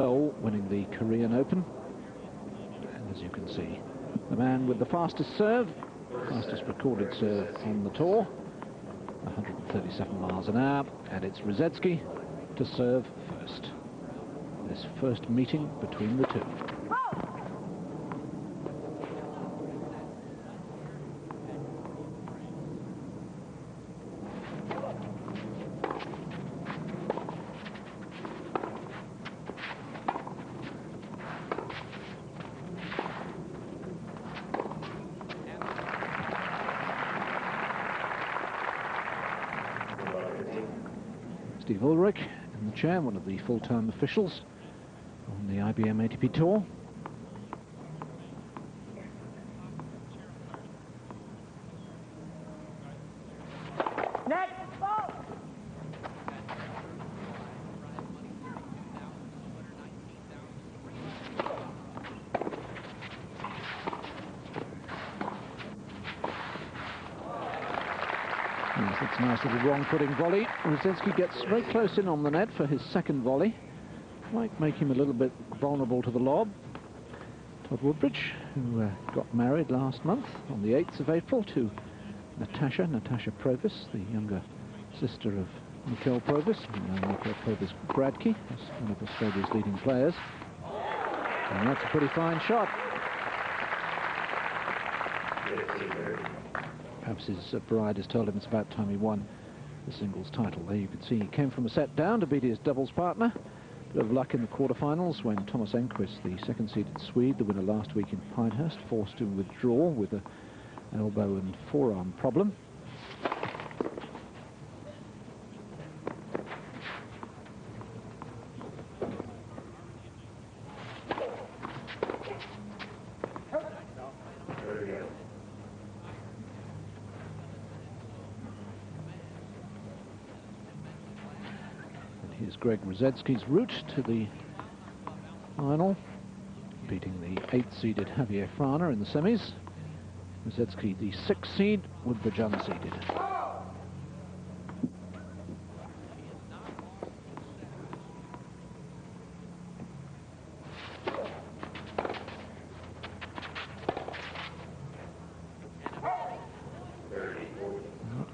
winning the Korean Open. And as you can see, the man with the fastest serve, fastest recorded serve on the tour, 137 miles an hour, and it's Rusedski to serve first. This first meeting between the two. Steve Ulrich in the chair, one of the full-time officials on the IBM ATP Tour. Net ball. Yes, that's a nice little wrong-footing volley. Rusedski gets very close in on the net for his second volley. Might make him a little bit vulnerable to the lob. Todd Woodbridge, who got married last month on the 8th of April to Natasha Provis, the younger sister of Mikhail Provis, Mikhail Provis Gradke, is one of Australia's leading players. And that's a pretty fine shot. Perhaps his bride has told him it's about time he won the singles title. There you can see he came from a set down to beat his doubles partner. Bit of luck in the quarterfinals when Thomas Enquist, the second-seeded Swede, the winner last week in Pinehurst, forced to withdraw with an elbow and forearm problem. Here's Greg Rusedski's route to the final, beating the 8th-seeded Javier Frana in the semis. Rusedski, the 6th seed, Woodbridge unseeded.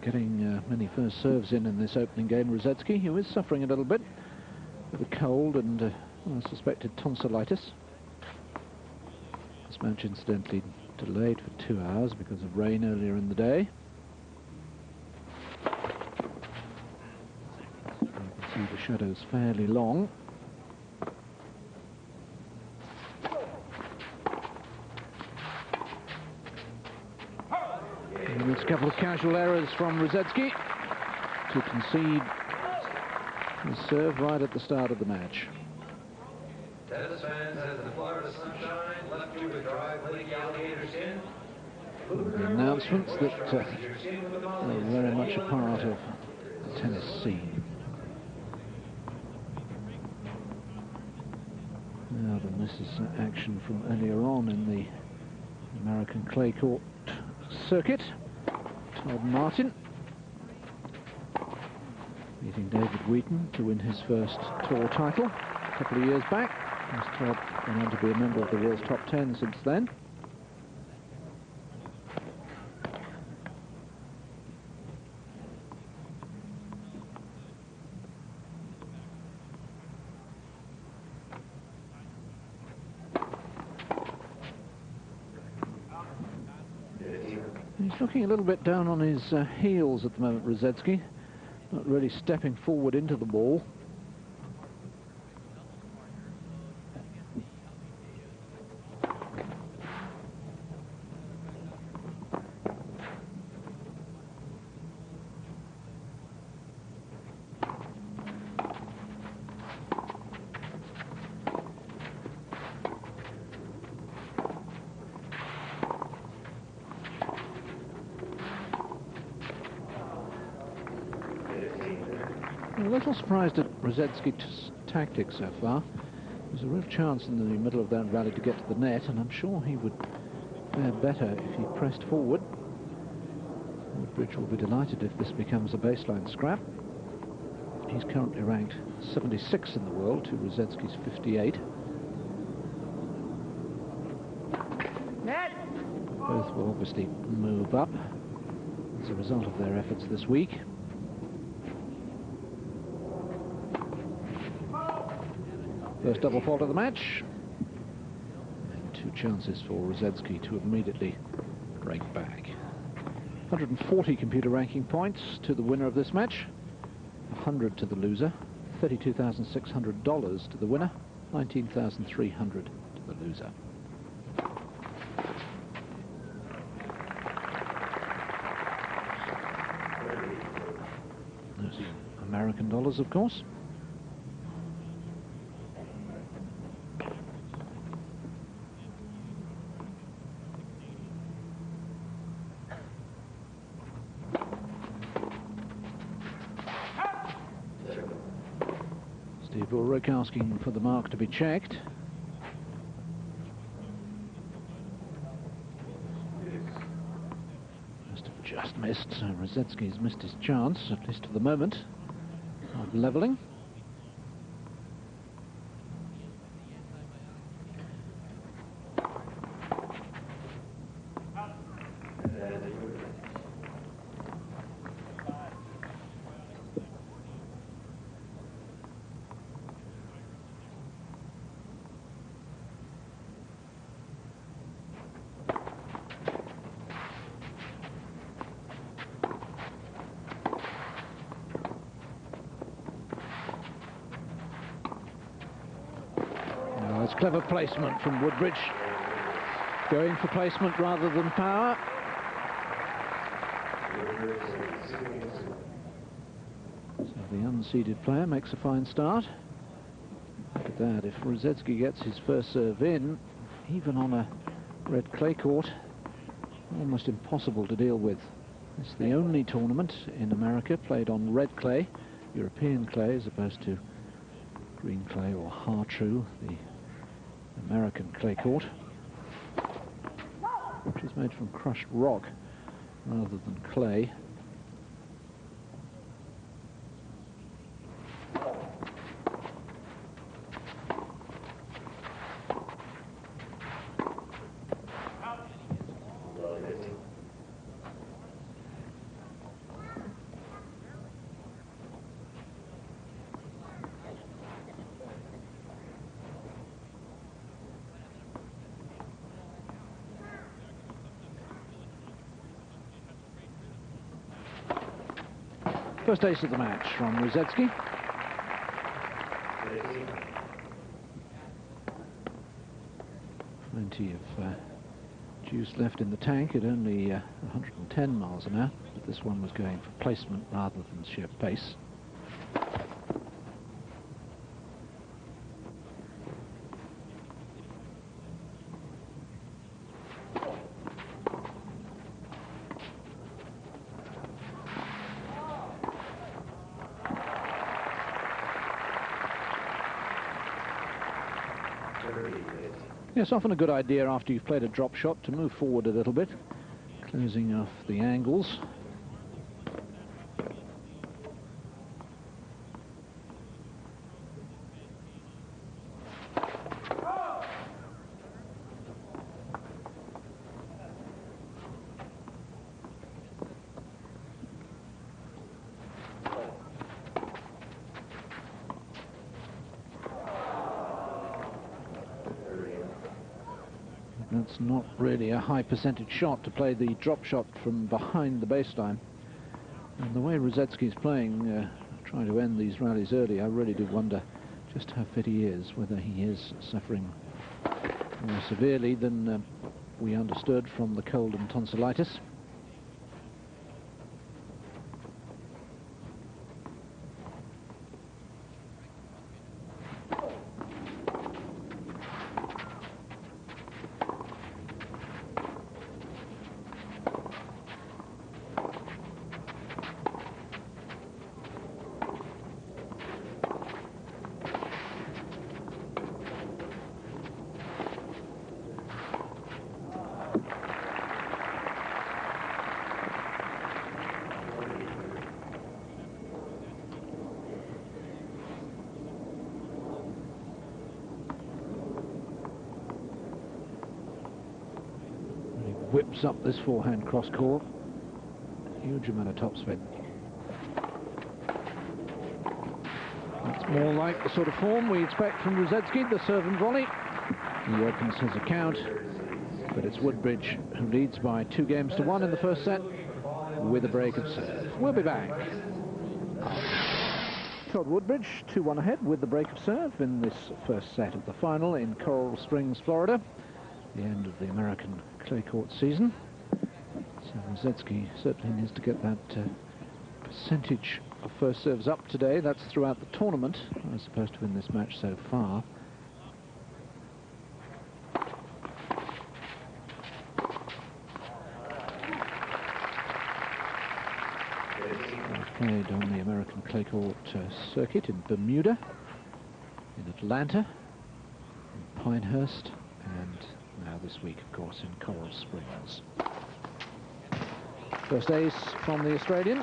Getting many first serves in this opening game. Rusedski, who is suffering a little bit with a cold and suspected tonsillitis. This match incidentally delayed for 2 hours because of rain earlier in the day. You can see the shadows fairly long. And there's a couple of casual errors from Rusedski to concede his serve right at the start of the match. Tennis fans, as the Florida sunshine left you with drive league alligator skin. The announcements that are very much a part of the tennis scene. Now then, this is action from earlier on in the American clay court circuit. Todd Martin beating David Wheaton to win his first tour title a couple of years back. Todd went on to be a member of the world's top 10 since then. He's looking a little bit down on his heels at the moment, Rusedski. Not really stepping forward into the ball. I'm a little surprised at Rusedski's tactics so far. There's a real chance in the middle of that rally to get to the net, and I'm sure he would fare better if he pressed forward. Woodbridge will be delighted if this becomes a baseline scrap. He's currently ranked 76 in the world to Rusedski's 58. Net. Both will obviously move up as a result of their efforts this week. First double fault of the match. And 2 chances for Rusedski to immediately break back. 140 computer ranking points to the winner of this match. 100 to the loser. $32,600 to the winner. $19,300 to the loser. Those are American dollars, of course. Steve Ulrich asking for the mark to be checked. Must have just missed, so Rusedski's missed his chance, at least for the moment, of levelling. Clever placement from Woodbridge, going for placement rather than power. So the unseeded player makes a fine start. Look at that, if Rusedski gets his first serve in, even on a red clay court, almost impossible to deal with. It's the only tournament in America played on red clay, European clay, as opposed to green clay or Hartrue, the American clay court, which is made from crushed rock rather than clay. First ace of the match from Rusedski. Plenty of juice left in the tank at only 110 miles an hour, but this one was going for placement rather than sheer pace. It's often a good idea after you've played a drop shot to move forward a little bit, closing off the angles. That's not really a high percentage shot to play the drop shot from behind the baseline. And the way Rusedski's playing, trying to end these rallies early, I really do wonder just how fit he is, whether he is suffering more severely than we understood from the cold and tonsillitis. whips up this forehand cross court. Huge amount of topspin. That's more like the sort of form we expect from Rusedski, the serve and volley. He opens his account, but it's Woodbridge who leads by 2-1 in the first set with a break of serve. We'll be back. Todd Woodbridge 2-1 ahead with the break of serve in this first set of the final in Coral Springs, Florida. The end of the American clay court season. So Rusedski certainly needs to get that percentage of first serves up today. That's throughout the tournament, as opposed to in this match so far. Played on the American clay court circuit in Bermuda, in Atlanta, in Pinehurst, and now this week, of course, in Coral Springs. First ace from the Australian.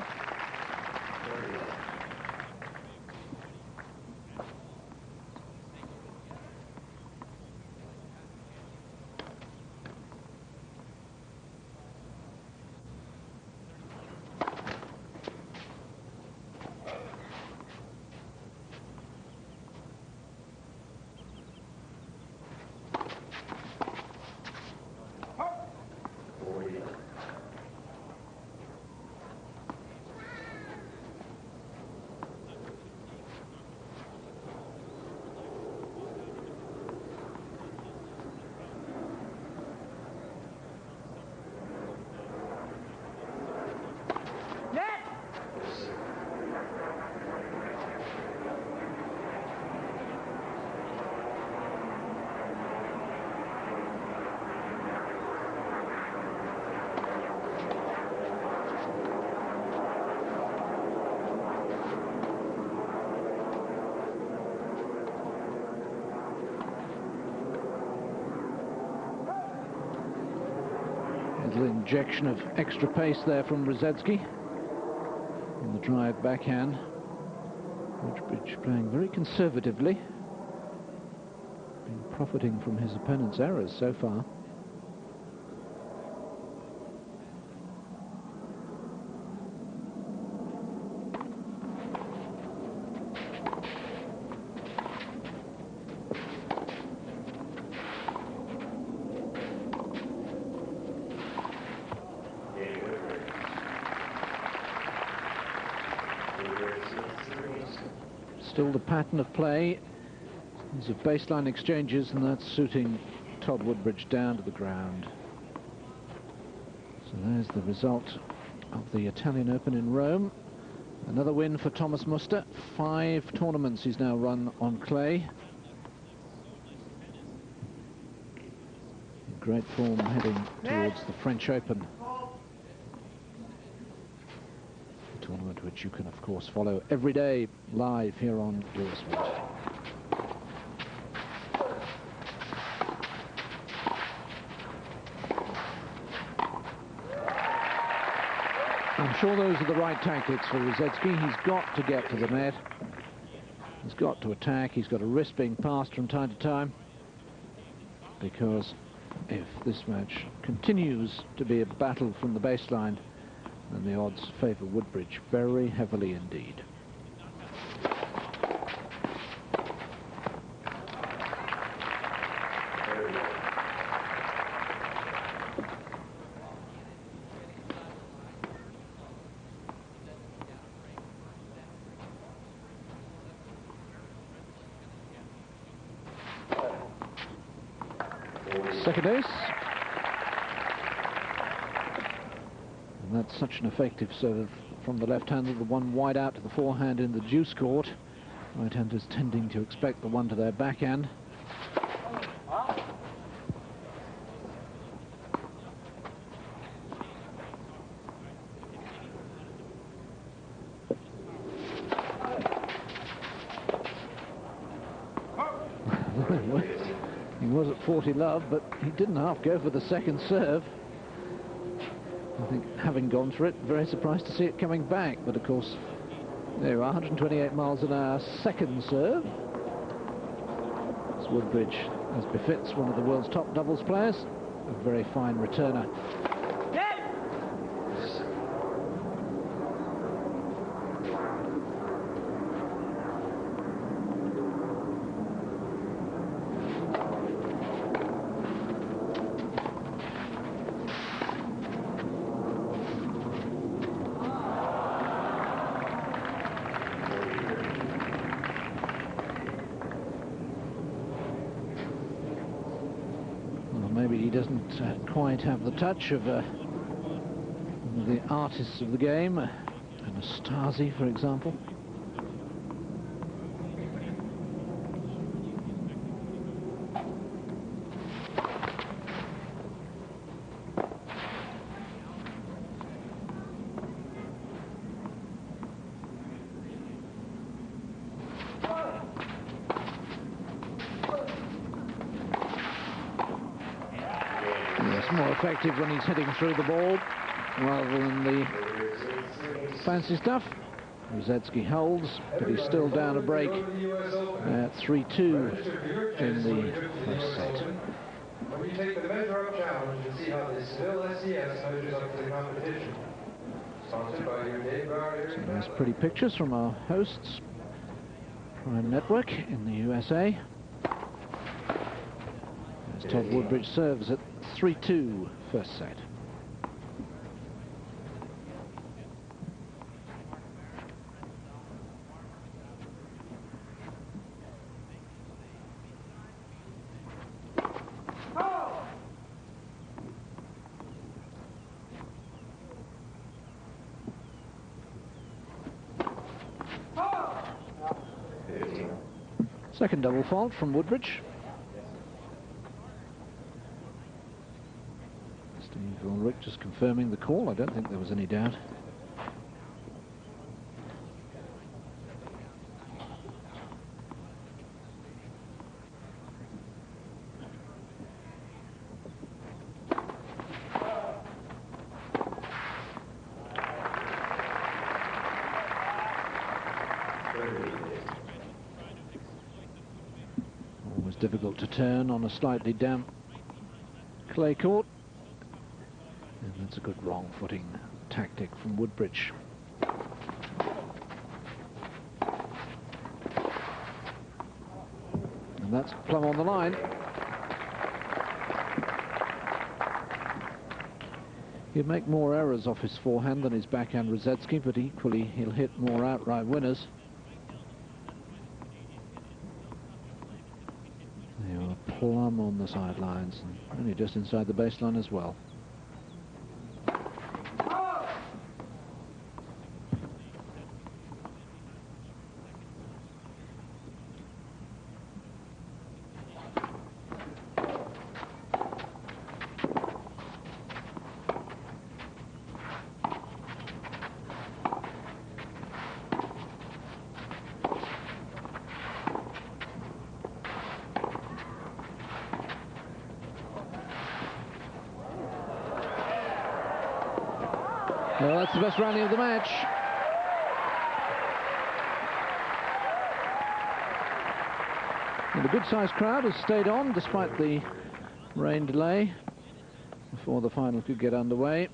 Little injection of extra pace there from Rusedski in the drive backhand. Woodbridge playing very conservatively, been profiting from his opponent's errors so far. Still the pattern of play is of baseline exchanges, and that's suiting Todd Woodbridge down to the ground. So there's the result of the Italian Open in Rome. Another win for Thomas Muster. 5 tournaments he's now run on clay. In great form heading towards the French Open. Tournament which you can of course follow every day live here on Eurosport. I'm sure those are the right tactics for Rusedski. He's got to get to the net. He's got to attack. He's got to risk being passed from time to time, because if this match continues to be a battle from the baseline, and the odds favour Woodbridge very heavily indeed. Second ace. And that's such an effective serve from the left-hander, the one wide out to the forehand in the juice court. Right-handers tending to expect the one to their backhand. He was at 40 love, but he didn't half go for the second serve. I think, having gone for it, very surprised to see it coming back. But of course, there you are, 128 miles an hour second serve. As Woodbridge, as befits one of the world's top doubles players. a very fine returner. Net. Maybe he doesn't quite have the touch of the artists of the game, Anastasi, for example. More effective when he's hitting through the ball rather than the fancy stuff. Rusedski holds, but he's still down a break at 3-2 in the first set. When you take the measure-up challenge and see how the Seville SES measures up to the competition. Sponsored by your Dave Browder. Some nice pretty pictures from our hosts, Prime Network in the USA. As Todd Woodbridge serves at 3-2 first set. Second double fault from Woodbridge. Rick just confirming the call. I don't think there was any doubt. Always difficult to turn on a slightly damp clay court. And that's a good wrong footing tactic from Woodbridge. And that's plumb on the line. He'd make more errors off his forehand than his backhand Rusedski, but equally he'll hit more outright winners. They are plumb on the sidelines and only just inside the baseline as well. Well, that's the best rally of the match. And a good-sized crowd has stayed on despite the rain delay before the final could get underway.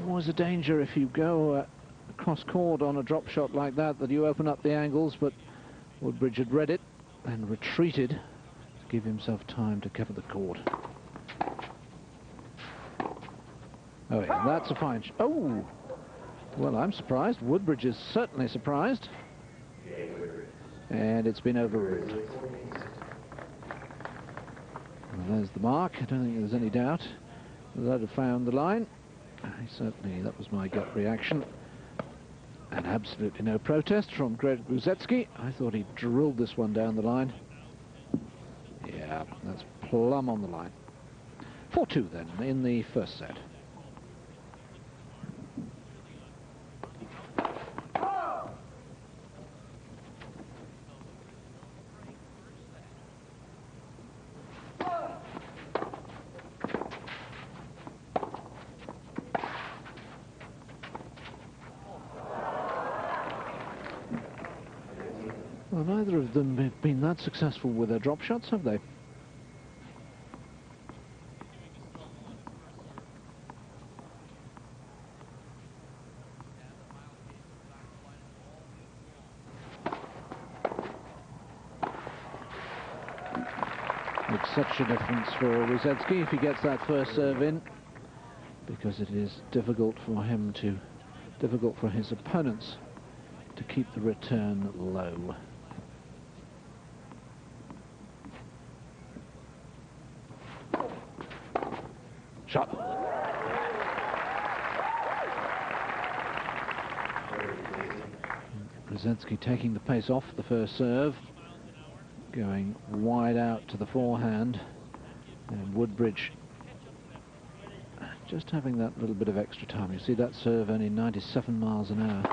Always a danger if you go across court on a drop shot like that you open up the angles, but Woodbridge had read it and retreated to give himself time to cover the court. Oh, yeah, that's a fine oh! Well, I'm surprised. Woodbridge is certainly surprised. And it's been overruled. Well, there's the mark. I don't think there's any doubt that had found the line. Certainly, that was my gut reaction. And absolutely no protest from Greg Rusedski. I thought he drilled this one down the line. Yeah, that's plumb on the line. 4-2 then in the first set. Well, neither of them have been that successful with their drop shots, have they? Makes such a difference for Rusedski if he gets that first serve in, because it is difficult for his opponents to keep the return low. Shot. Rusedski taking the pace off the first serve, going wide out to the forehand, and Woodbridge just having that little bit of extra time. You see that serve only 97 miles an hour.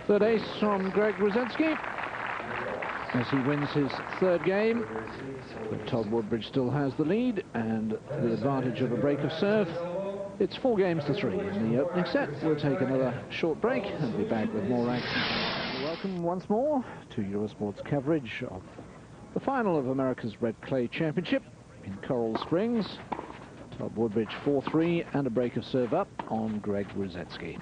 Third ace from Greg Rusedski as he wins his third game. But Todd Woodbridge still has the lead and the advantage of a break of serve. It's 4 games to 3 in the opening set. We'll take another short break and be back with more action. Welcome once more to Eurosport's coverage of the final of America's Red Clay Championship in Coral Springs. Todd Woodbridge 4-3 and a break of serve up on Greg Rusedski.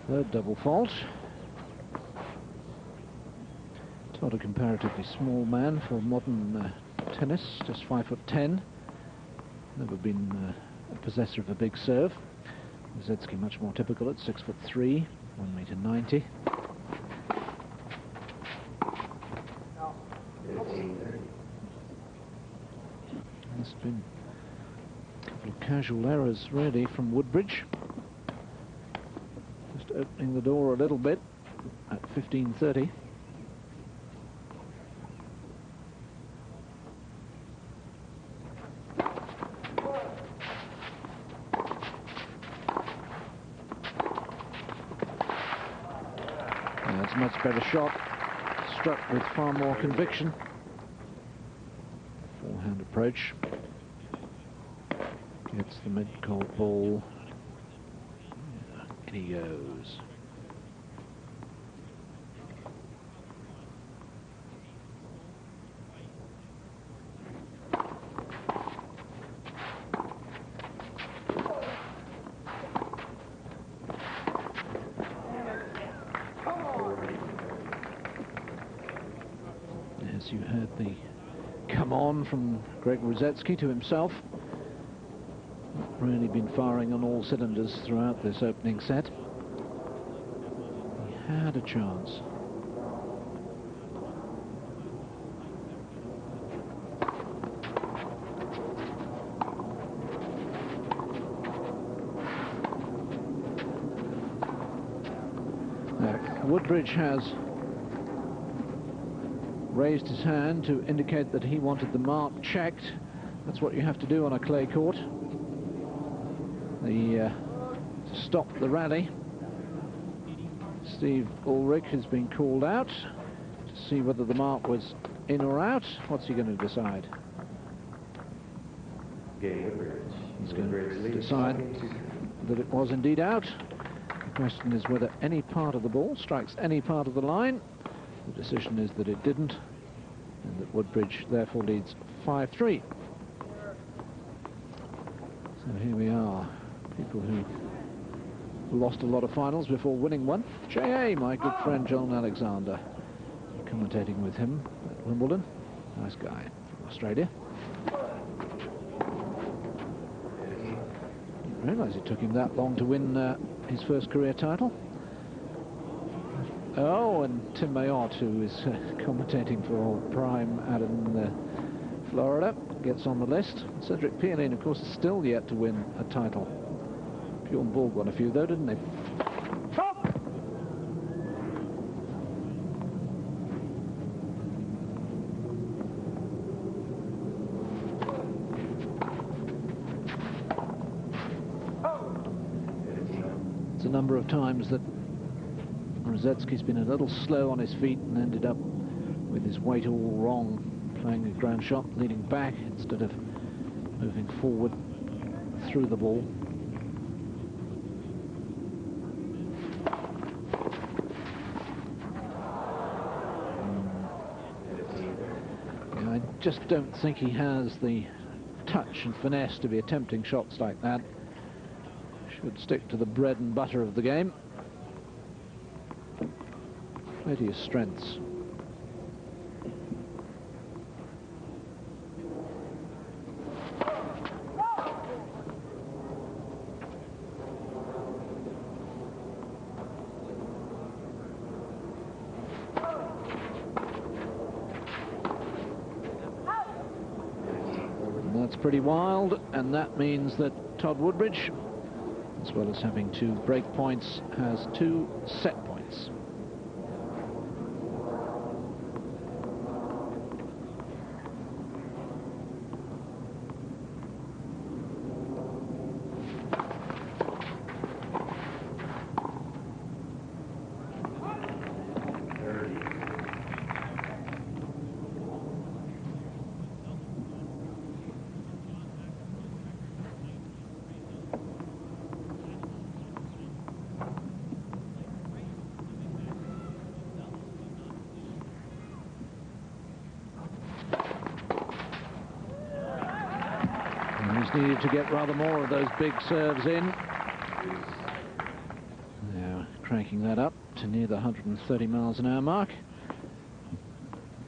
Third double fault. Todd, a comparatively small man for modern tennis, just 5'10". Never been a possessor of a big serve. Rusedski much more typical at 6'3", 1m90. There's been a couple of casual errors really from Woodbridge. Opening the door a little bit at 15:30. That's a much better shot, struck with far more conviction. Forehand approach. Gets the mid-court ball. And he goes. As you heard the come on from Greg Rusedski to himself. Really been firing on all cylinders throughout this opening set. He had a chance. Now, Woodbridge has raised his hand to indicate that he wanted the mark checked. That's what you have to do on a clay court. To stop the rally. Steve Ulrich has been called out to see whether the mark was in or out. What's he going to decide? He's going to decide that it was indeed out. The question is whether any part of the ball strikes any part of the line. The decision is that it didn't, and that Woodbridge therefore leads 5-3. So here we are, people who lost a lot of finals before winning one. J.A., my good friend John Alexander, commentating with him at Wimbledon. Nice guy from Australia. Didn't realise it took him that long to win his first career title. Oh, and Tim Mayotte, who is commentating for Prime out in Florida, gets on the list. Cedric Pierlin, of course, is still yet to win a title. Bjorn Borg won a few, though, didn't he? It's a number of times that Rusedski's been a little slow on his feet and ended up with his weight all wrong, playing a ground shot, leading back instead of moving forward through the ball. Yeah, I just don't think he has the touch and finesse to be attempting shots like that. Should stick to the bread and butter of the game. Play to your strengths. And that's pretty wild, and that means that Todd Woodbridge, as well as having 2 break points, has 2 set points. Needed to get rather more of those big serves in. Now cranking that up to near the 130 miles an hour mark.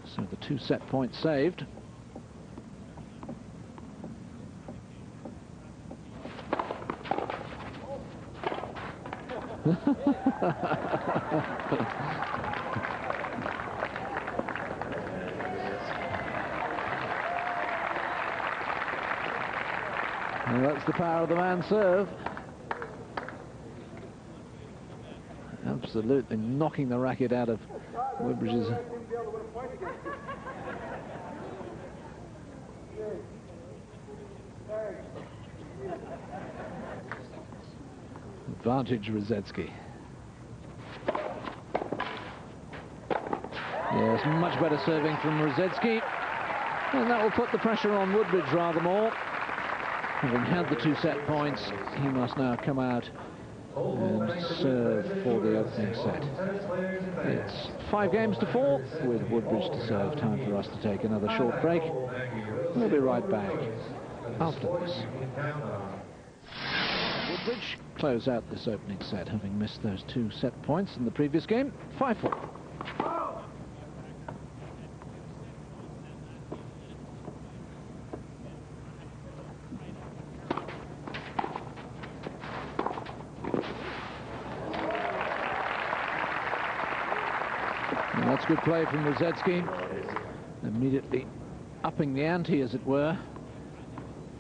So the 2 set points saved. Well, that's the power of the man serve. Absolutely knocking the racket out of Woodbridge's. Advantage Rusedski. Yes, much better serving from Rusedski. And that will put the pressure on Woodbridge rather more. Having had the 2 set points, he must now come out and serve for the opening set. It's 5 games to 4 with Woodbridge to serve. Time for us to take another short break. We'll be right back after this. Woodbridge close out this opening set, having missed those 2 set points in the previous game. 5-4. That's good play from Rusedski, immediately upping the ante, as it were,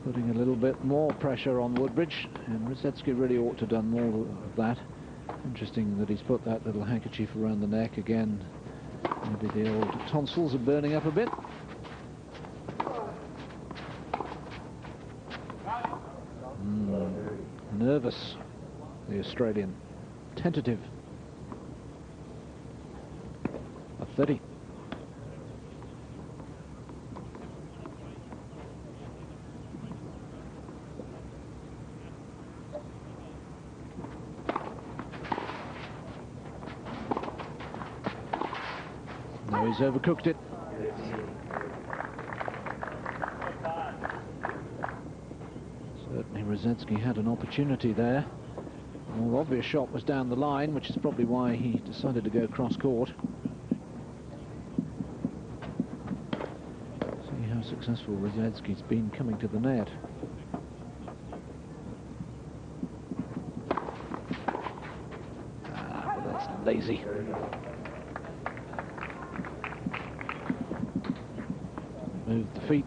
putting a little bit more pressure on Woodbridge, and Rusedski really ought to have done more of that. Interesting that he's put that little handkerchief around the neck again. Maybe the old tonsils are burning up a bit. Nervous, the Australian. Tentative. 30. Oh, he's overcooked it. Certainly Rusedski had an opportunity there. The more obvious shot was down the line, which is probably why he decided to go cross-court. See how successful Rusedski's been coming to the net. Ah, but that's lazy. Move the feet.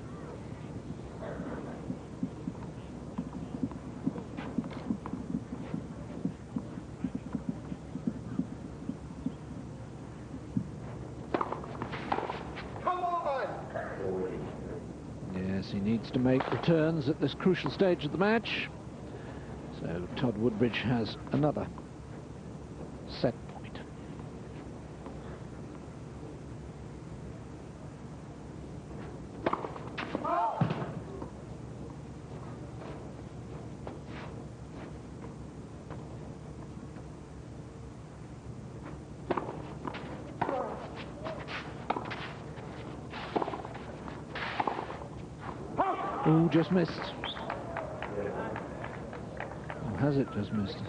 Yes, he needs to make returns at this crucial stage of the match. So Todd Woodbridge has another set point. Oh, just missed. Or has it just missed?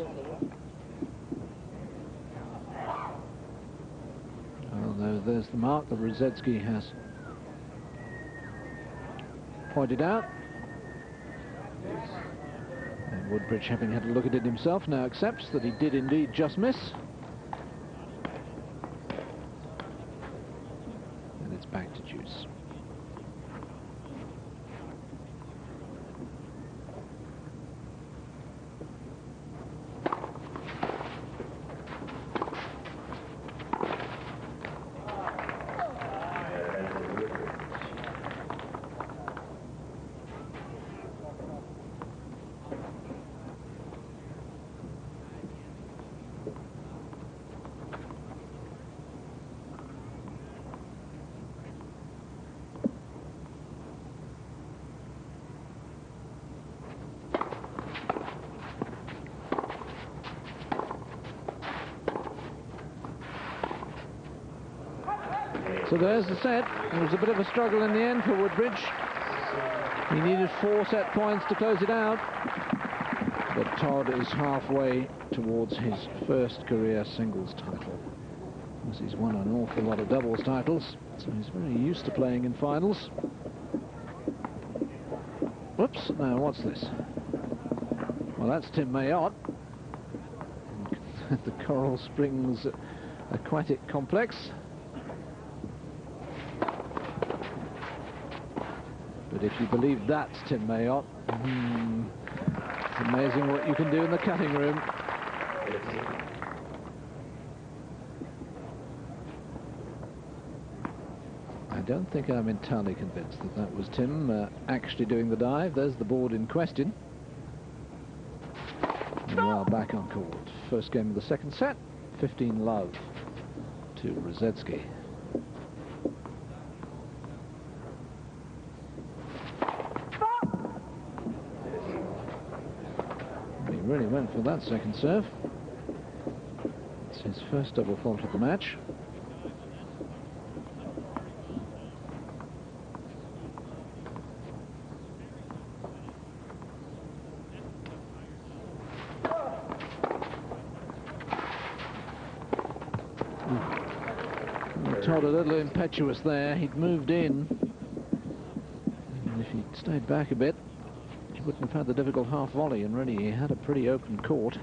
Oh no, there's the mark that Rusedski has pointed out. And Woodbridge, having had a look at it himself, now accepts that he did indeed just miss. And it's back to juice. So there's the set. It was a bit of a struggle in the end for Woodbridge. He needed 4 set points to close it out. But Todd is halfway towards his first career singles title. Because he's won an awful lot of doubles titles, so he's very used to playing in finals. Whoops, now what's this? Well, that's Tim Mayotte. The Coral Springs Aquatic Complex. But if you believe that's Tim Mayotte, it's amazing what you can do in the cutting room. I don't think I'm entirely convinced that that was Tim actually doing the dive. There's the board in question. And we are back on court. First game of the second set, 15-love to Rusedski. Really went for that second serve. It's his first double fault of the match. Todd a little impetuous there. He'd moved in, and if he'd stayed back a bit, he wouldn't have had the difficult half volley, and really he had a pretty open court.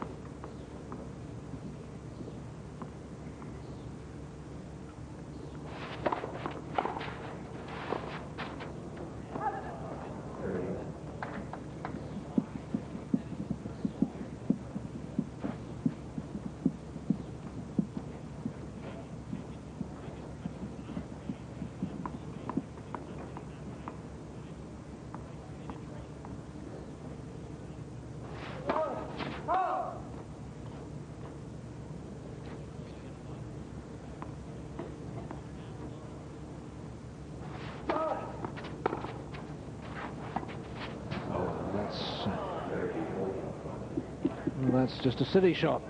That's just a silly shot.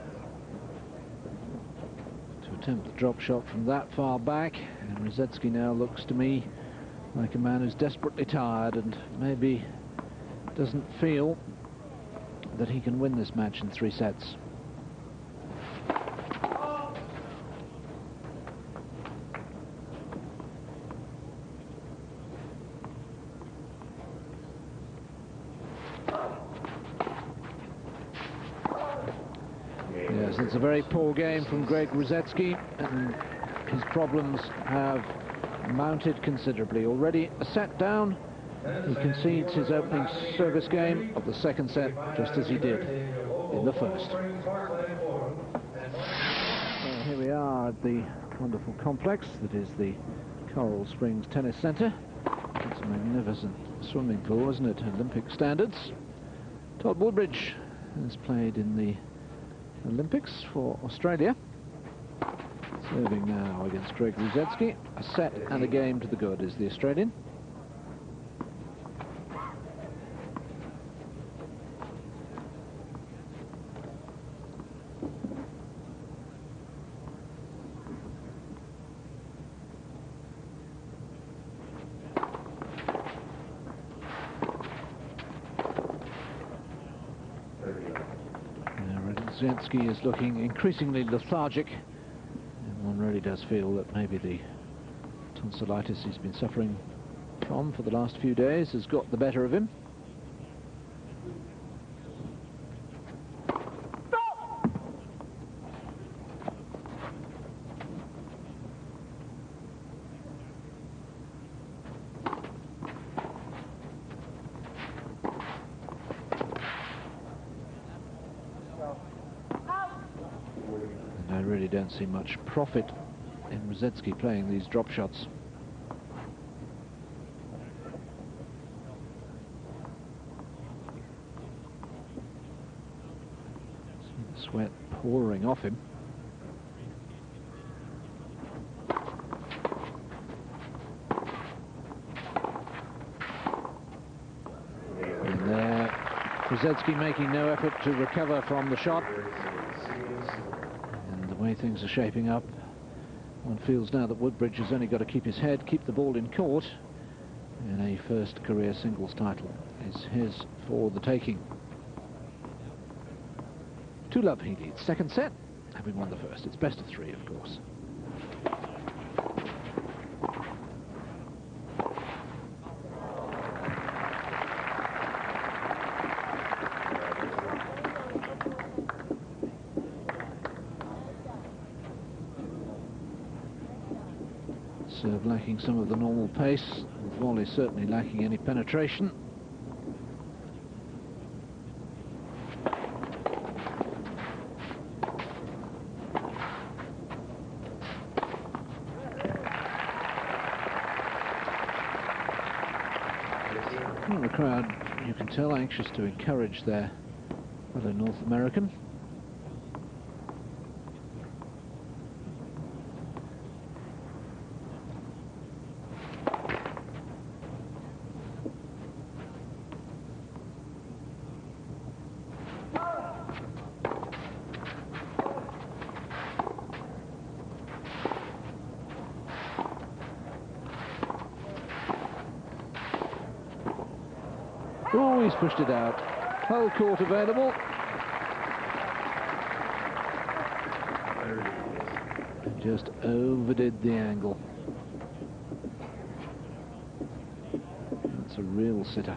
To attempt the drop shot from that far back, and Rusedski now looks to me like a man who's desperately tired and maybe doesn't feel that he can win this match in 3 sets. Yes, it's a very poor game from Greg Rusedski, and his problems have mounted considerably. Already a set down, he concedes his opening service game of the second set, just as he did in the first. Well, here we are at the wonderful complex that is the Coral Springs Tennis Centre. It's a magnificent swimming pool, isn't it? Olympic standards. Todd Woodbridge has played in the Olympics for Australia. Serving now against Greg Rusedski. A set and a game to the good is the Australian. Rusedski is looking increasingly lethargic, and one really does feel that maybe the tonsillitis he's been suffering from for the last few days has got the better of him. I really don't see much profit in Rusedski playing these drop shots. See the sweat pouring off him. And there, Rusedski making no effort to recover from the shot. The way things are shaping up, one feels now that Woodbridge has only got to keep his head, keep the ball in court, and a first career singles title is his for the taking. 2-love he leads second set, having won the first. It's best of 3, of course. Serve lacking some of the normal pace, the volley certainly lacking any penetration. Well, the crowd, you can tell, anxious to encourage their fellow North American. Oh, he's pushed it out. Whole court available. Just overdid the angle. That's a real sitter.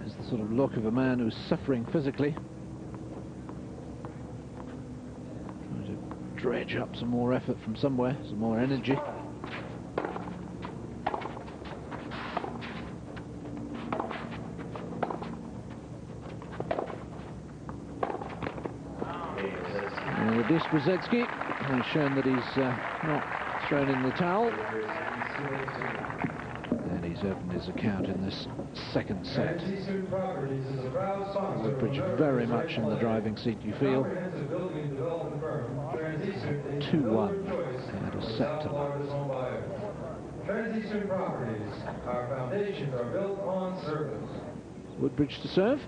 It's the sort of look of a man who's suffering physically. Trying to dredge up some more effort from somewhere, some more energy. And this Rusedski has shown that he's not thrown in the towel. And he's opened his account in this second set. Woodbridge very much in the driving seat, you feel. 2-1. They had a set to love. Transeastern properties, our foundations are built on service. Woodbridge to serve.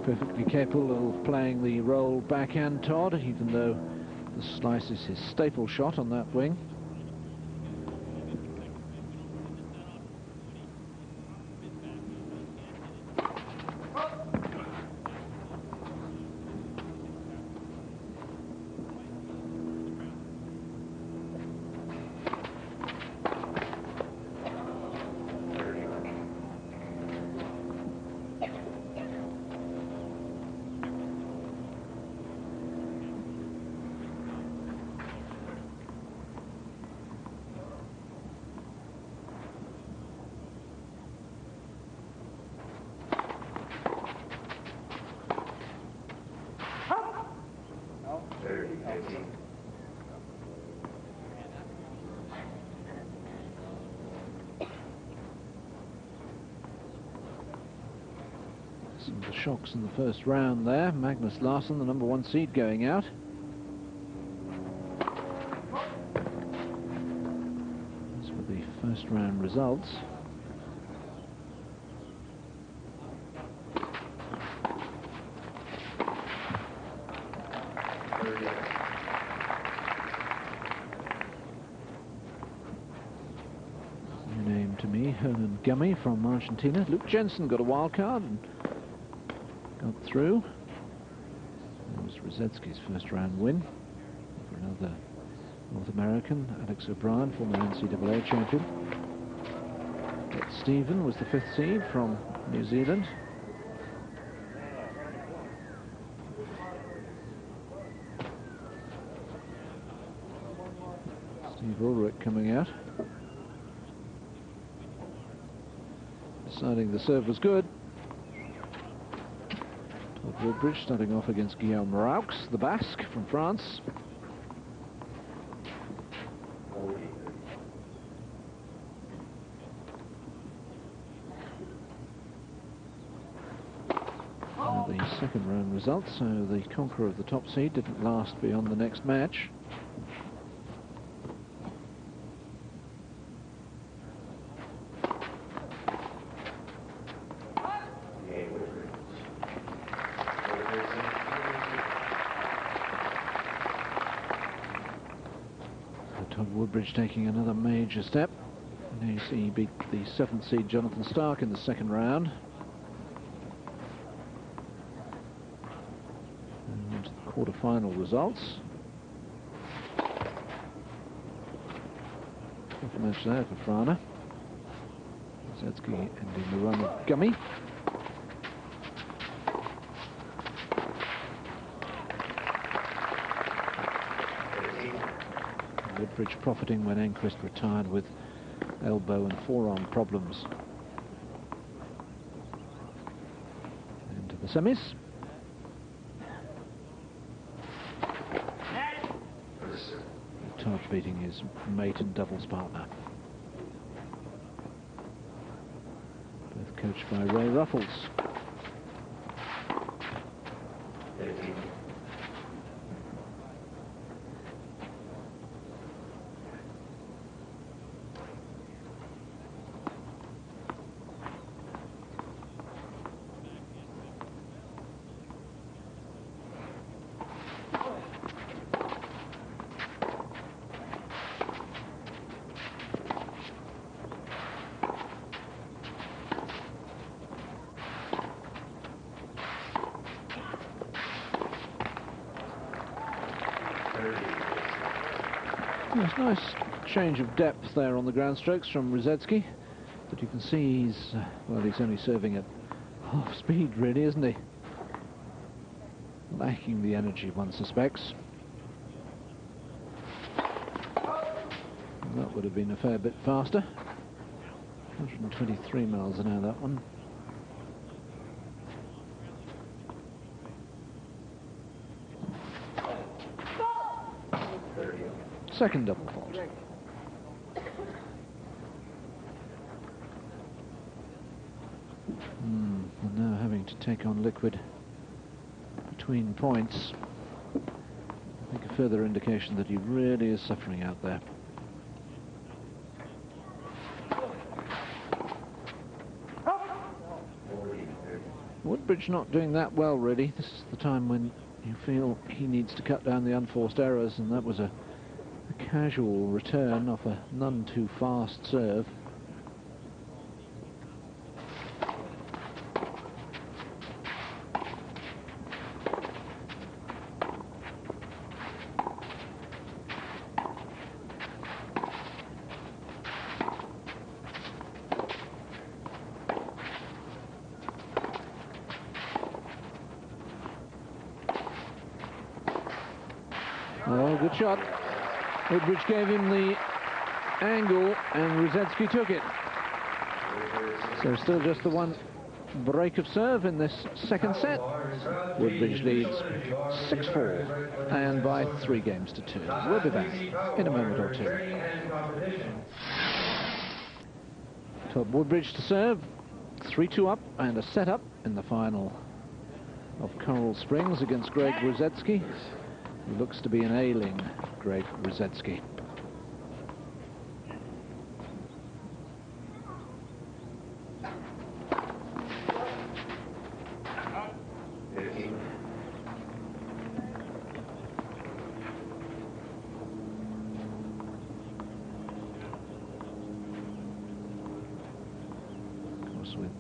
Perfectly capable of playing the roll backhand, Todd, even though the slice is his staple shot on that wing. Some of the shocks in the first round there. Magnus Larsson, the #1 seed, going out. As for the first round results. New name to me, Hernan Gummy from Argentina. Luke Jensen got a wild card and got through. That was Rusedski's first round win for another North American, Alex O'Brien, former NCAA champion. But Stephen was the 5th seed from New Zealand. Steve Ulrich coming out. Deciding the serve was good. Woodbridge starting off against Guillaume Roux, the Basque from France. Now the second round results, so the conqueror of the top seed didn't last beyond the next match. Woodbridge taking another major step. You see he beat the 7th seed Jonathan Stark in the second round. And the quarter-final results. Tough match there for Frana. Rusedski ending the run of Gummy. Woodbridge profiting when Enquist retired with elbow and forearm problems. Into the semis. Todd beating his mate and doubles partner. Both coached by Ray Ruffles. Yes, nice change of depth there on the ground strokes from Rusedski, but you can see he's well, he's only serving at half speed really, isn't he? Lacking the energy one suspects. And that would have been a fair bit faster. 123 miles an hour, that one. Second double fault. And now having to take on liquid between points. I think a further indication that he really is suffering out there. Woodbridge not doing that well, really. This is the time when you feel he needs to cut down the unforced errors, and that was a casual return off a none too fast serve. Oh, good shot. Woodbridge gave him the angle and Rusedski took it. So still just the one break of serve in this second set. Woodbridge leads 6-4 and by 3 games to 2. We'll be back in a moment or two. Todd Woodbridge to serve, 3-2 up and a set up in the final of Coral Springs against Greg Rusedski, who looks to be an ailing Greg Rusedski. With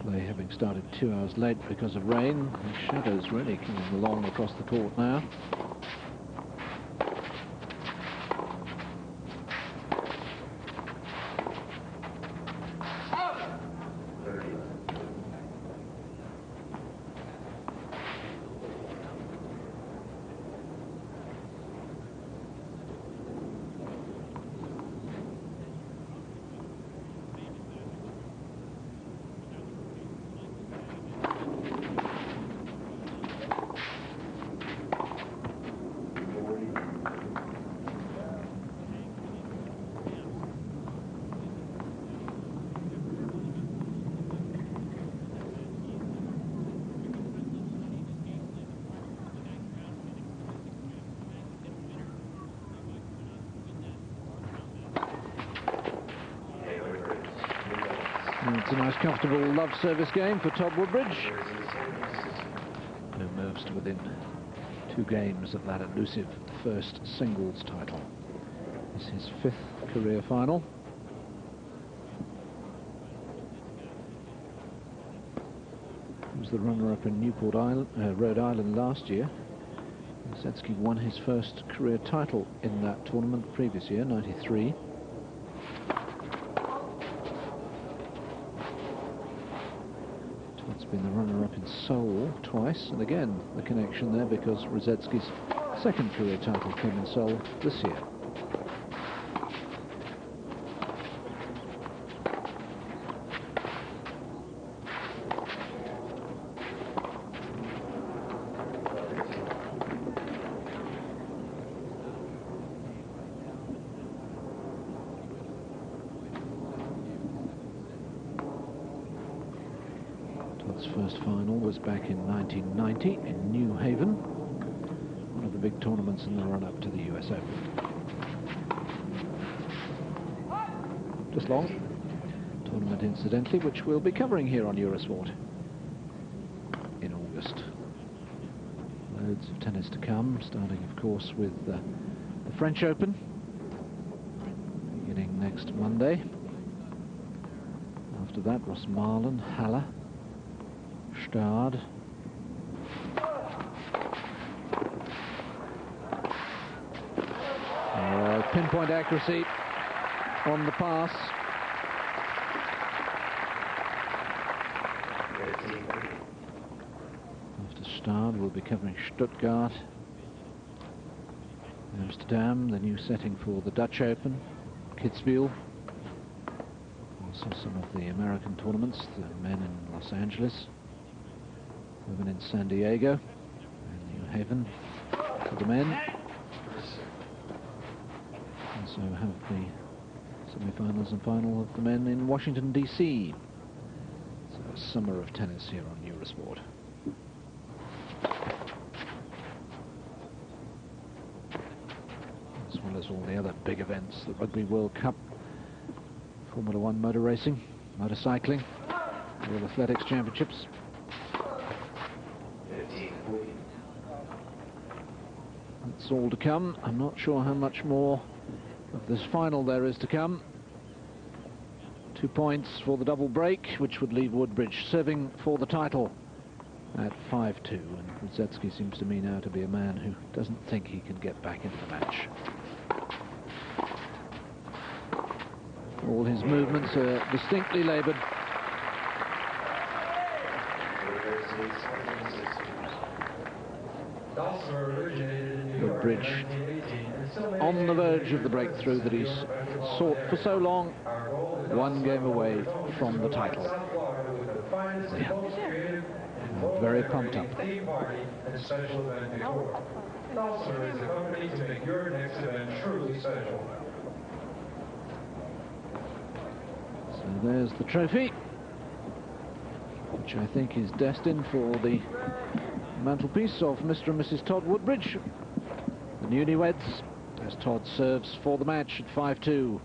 play having started 2 hours late because of rain, the shadows really coming along across the court now. It's a nice, comfortable love service game for Todd Woodbridge, who moves to within 2 games of that elusive first singles title. This is his 5th career final. He was the runner-up in Newport Island, Rhode Island last year. Rusedski won his first career title in that tournament the previous year, 93. It's been the runner-up in Seoul twice, and again the connection there because Rusedski's second career title came in Seoul this year. Todd's first final was back in 1990 in New Haven, one of the big tournaments in the run-up to the US Open. Just long tournament, incidentally, which we'll be covering here on Eurosport in August. Loads of tennis to come, starting of course with the French Open beginning next Monday. After that, Rosmalen, Halle, Stade, pinpoint accuracy on the pass. After Stade, we'll be covering Stuttgart, Amsterdam, the new setting for the Dutch Open, Kitzbühel, of some of the American tournaments, the men in Los Angeles, women in San Diego and New Haven for the men. Also have the semi-finals and final of the men in Washington, D.C. So a summer of tennis here on Eurosport. As well as all the other big events, the Rugby World Cup, Formula One motor racing, motorcycling, World Athletics Championships. That's all to come. I'm not sure how much more of this final there is to come. 2 points for the double break, which would leave Woodbridge serving for the title at 5-2. And Rusedski seems to me now to be a man who doesn't think he can get back into the match. All his movements are distinctly laboured. Woodbridge on the verge of the breakthrough that he's sought for so long, one game away from the title. Yeah. Very pumped up. Dulcimer is a company to make your next event truly special. So there's the trophy, which I think is destined for the mantelpiece of Mr. and Mrs. Todd Woodbridge, the newlyweds, as Todd serves for the match at 5-2.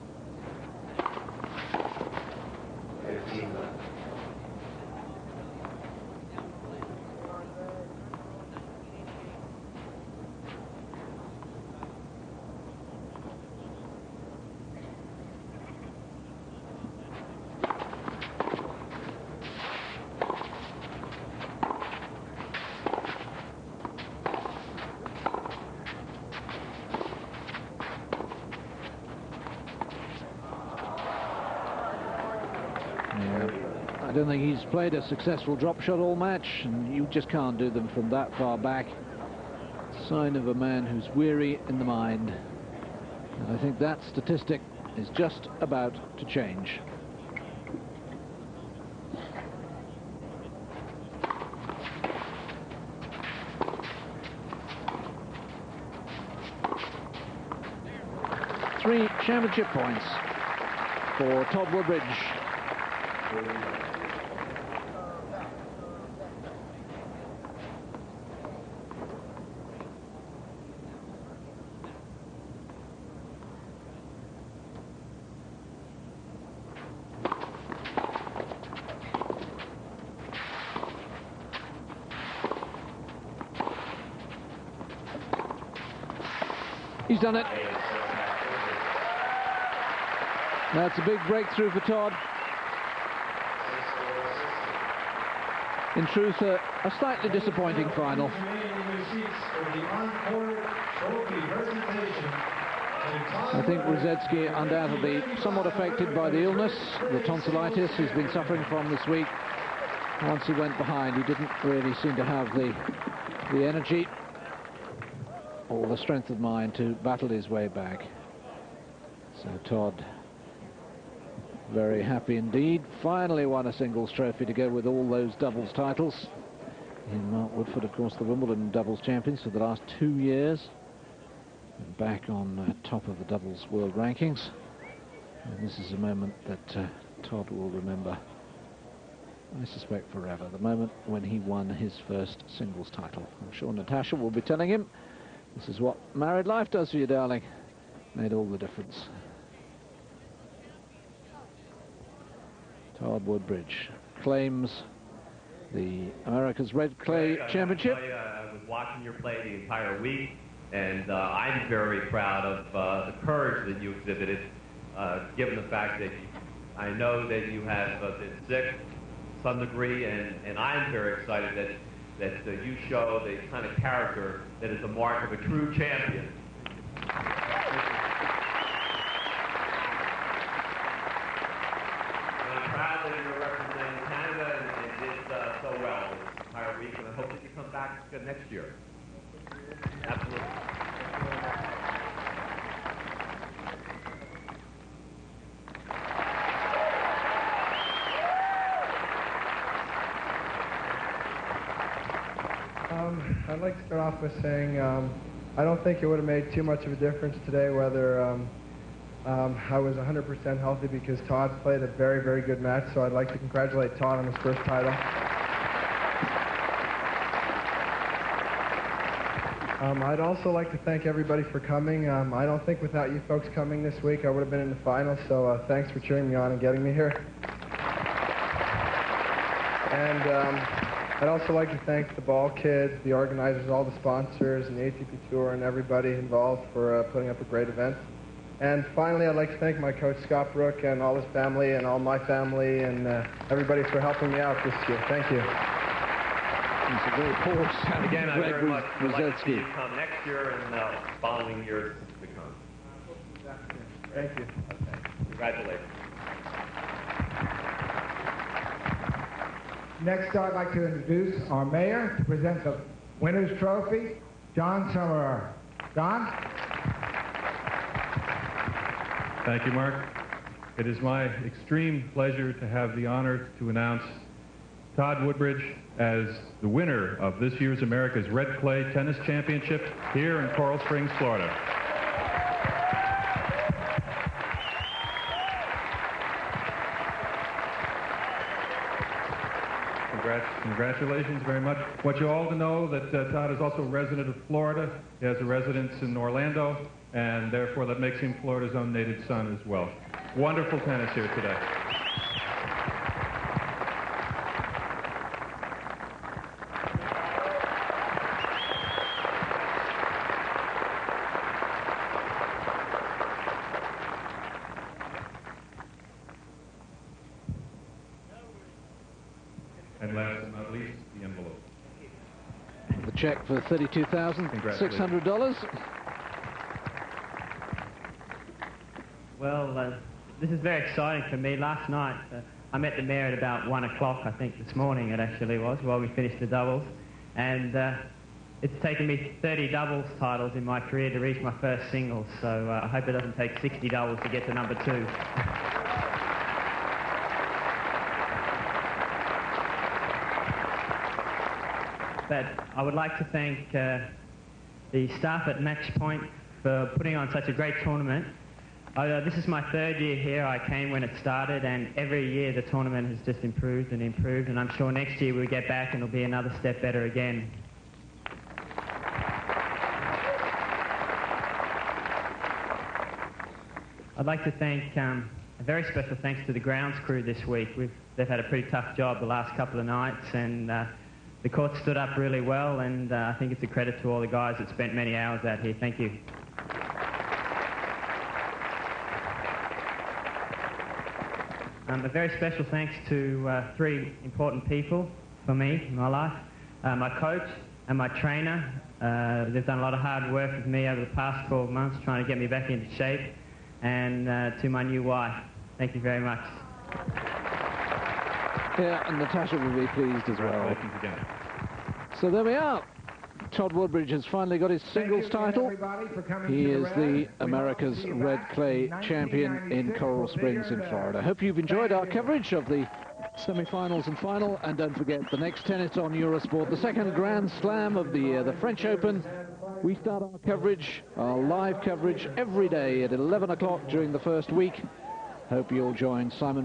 I don't think he's played a successful drop shot all match, and you just can't do them from that far back. Sign of a man who's weary in the mind. And I think that statistic is just about to change. Three championship points for Todd Woodbridge. He's done it. That's a big breakthrough for Todd. In truth, a slightly disappointing final. I think Rusedski undoubtedly somewhat affected by the illness, the tonsillitis he's been suffering from this week. Once he went behind, he didn't really seem to have the energy or the strength of mind to battle his way back. So Todd, very happy indeed. Finally won a singles trophy to go with all those doubles titles. And Mark Woodford, of course, the Wimbledon doubles champions for the last 2 years. And back on top of the doubles world rankings. And this is a moment that Todd will remember, I suspect, forever. The moment when he won his first singles title. I'm sure Natasha will be telling him, this is what married life does for you, darling. Made all the difference. Todd Woodbridge claims the America's Red Clay Championship. I was watching your play the entire week, and I'm very proud of the courage that you exhibited, given the fact that I know that you have been sick to some degree, and I'm very excited that you show the kind of character that is the mark of a true champion. Proud that you're representing Canada and did so well this entire week, and I hope that you come back next year. Absolutely. I'd like to start off with saying I don't think it would have made too much of a difference today whether I was 100% healthy, because Todd played a very, very good match, so I'd like to congratulate Todd on his first title. I'd also like to thank everybody for coming. I don't think without you folks coming this week I would have been in the final, so thanks for cheering me on and getting me here. And I'd also like to thank the ball kids, the organizers, all the sponsors, and the ATP Tour, and everybody involved for putting up a great event. And finally, I'd like to thank my coach, Scott Brook, and all his family, and all my family, and everybody for helping me out this year. Thank you. It's a very poor sound. Again, I very much would like to see Rusedski. you come next year and following years to come. Thank you. Okay. Congratulations. Next, I'd like to introduce our mayor to present the winner's trophy, John Summerer. John? Thank you, Mark. It is my extreme pleasure to have the honor to announce Todd Woodbridge as the winner of this year's America's Red Clay Tennis Championship here in Coral Springs, Florida. Congratulations very much. I want you all to know that Todd is also a resident of Florida. He has a residence in Orlando, and therefore that makes him Florida's own native son as well. Wonderful tennis here today. And last but not least, the envelope. The check for $32,600. Well, this is very exciting for me. Last night, I met the mayor at about 1 o'clock, I think this morning it actually was, while we finished the doubles. And it's taken me 30 doubles titles in my career to reach my first singles, so I hope it doesn't take 60 doubles to get to number 2. But I would like to thank the staff at Match Point for putting on such a great tournament. This is my 3rd year here. I came when it started, and every year the tournament has just improved and improved, and I'm sure next year we'll get back and it'll be another step better again. I'd like to thank a very special thanks to the grounds crew this week. They've had a pretty tough job the last couple of nights, and the court stood up really well, and I think it's a credit to all the guys that spent many hours out here. Thank you. A very special thanks to 3 important people for me in my life. My coach and my trainer. They've done a lot of hard work with me over the past 12 months trying to get me back into shape. And to my new wife, thank you very much. Yeah, and Natasha will be pleased as well. Again. So there we are. Todd Woodbridge has finally got his singles title. He is the America's Red Clay champion in Coral Springs in Florida. Hope you've enjoyed our coverage of the semi-finals and final. And don't forget, the next tennis on Eurosport, the second Grand Slam of the year, the French Open. We start our coverage, our live coverage, every day at 11 o'clock during the first week. Hope you'll join Simon